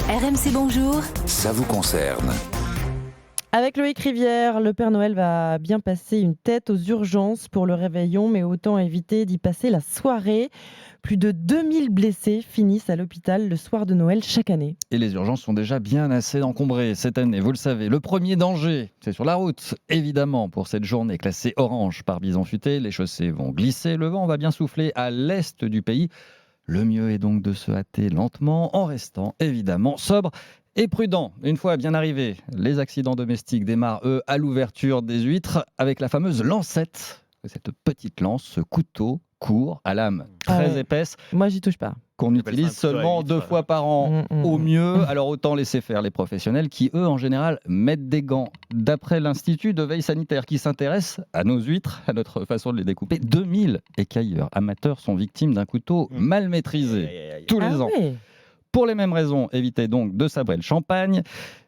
RMC Bonjour. Ça vous concerne. Avec Loïc Rivière, le Père Noël va bien passer une tête aux urgences pour le réveillon, mais autant éviter d'y passer la soirée. Plus de 2000 blessés finissent à l'hôpital le soir de Noël chaque année. Et les urgences sont déjà bien assez encombrées cette année, vous le savez. Le premier danger, c'est sur la route. Évidemment, pour cette journée classée orange par Bison Futé, les chaussées vont glisser, le vent va bien souffler à l'est du pays. Le mieux est donc de se hâter lentement, en restant évidemment sobre et prudent. Une fois bien arrivés, les accidents domestiques démarrent, eux, à l'ouverture des huîtres, avec la fameuse lancette. Cette petite lance, ce couteau court, à lame très épaisse, Moi, j'y touche pas. qu'on utilise seulement 2 fois par an au mieux. Alors autant laisser faire les professionnels qui, eux, en général, mettent des gants. D'après l'Institut de veille sanitaire qui s'intéresse à nos huîtres, à notre façon de les découper, 2000 écailleurs amateurs sont victimes d'un couteau mal maîtrisé tous les ans. Ouais. Pour les mêmes raisons, évitez donc de sabrer le champagne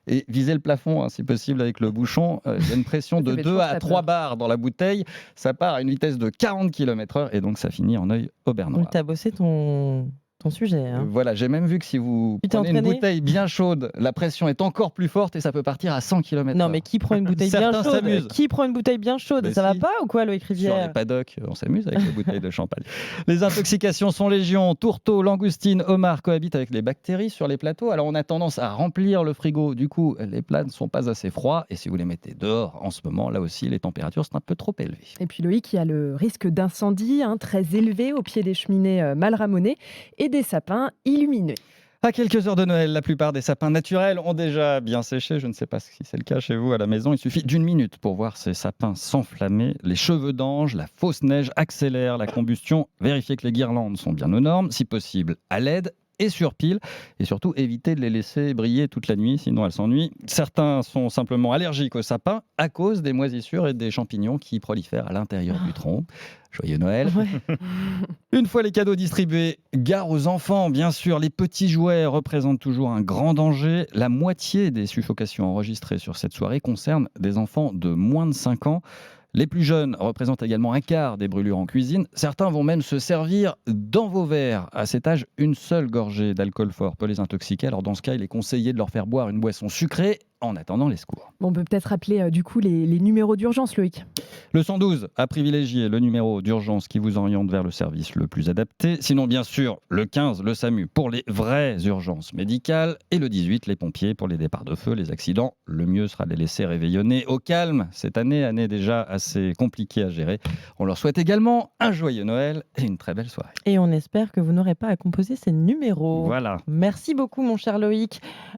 et visez le plafond, si possible, avec le bouchon. Il y a une pression de Ça fait 2 toujours à très 3 peur. bars dans la bouteille. Ça part à une vitesse de 40 km/h et donc ça finit en œil au beurre noir. Donc, tu as bossé ton sujet. Hein. Voilà, j'ai même vu que si vous Tu t'es prenez une entraîné bouteille bien chaude, la pression est encore plus forte et ça peut partir à 100 km/h. Non, mais qui prend une bouteille bien Certains chaude s'amusent. Qui prend une bouteille bien chaude Mais Ça va si. pas ou quoi, Loïc Sur Rivière les paddocks, on s'amuse avec les bouteilles de champagne. Les intoxications sont légion. Tourteaux, langoustines, homards cohabitent avec les bactéries sur les plateaux. Alors on a tendance à remplir le frigo. Du coup, les plats ne sont pas assez froids. Et si vous les mettez dehors en ce moment, là aussi, les températures sont un peu trop élevées. Et puis Loïc, il y a le risque d'incendie très élevé au pied des cheminées mal ramonées et des sapins illuminés. À quelques heures de Noël, la plupart des sapins naturels ont déjà bien séché. Je ne sais pas si c'est le cas chez vous à la maison. Il suffit d'une minute pour voir ces sapins s'enflammer. Les cheveux d'ange, la fausse neige accélèrent la combustion. Vérifiez que les guirlandes sont bien aux normes, si possible à LED et sur pile. Et surtout, évitez de les laisser briller toute la nuit, sinon elles s'ennuient. Certains sont simplement allergiques aux sapins à cause des moisissures et des champignons qui prolifèrent à l'intérieur du tronc. Joyeux Noël. Ouais. Une fois les cadeaux distribués, gare aux enfants, bien sûr. Les petits jouets représentent toujours un grand danger. La moitié des suffocations enregistrées sur cette soirée concernent des enfants de moins de 5 ans. Les plus jeunes représentent également un quart des brûlures en cuisine. Certains vont même se servir dans vos verres. À cet âge, une seule gorgée d'alcool fort peut les intoxiquer. Alors dans ce cas, il est conseillé de leur faire boire une boisson sucrée en attendant les secours. Bon, on peut peut-être rappeler du coup les numéros d'urgence, Loïc. Le 112 a privilégié le numéro d'urgence qui vous oriente vers le service le plus adapté. Sinon, bien sûr, le 15, le SAMU pour les vraies urgences médicales et le 18, les pompiers pour les départs de feu, les accidents. Le mieux sera de les laisser réveillonner au calme. Cette année déjà assez compliquée à gérer. On leur souhaite également un joyeux Noël et une très belle soirée. Et on espère que vous n'aurez pas à composer ces numéros. Voilà. Merci beaucoup, mon cher Loïc.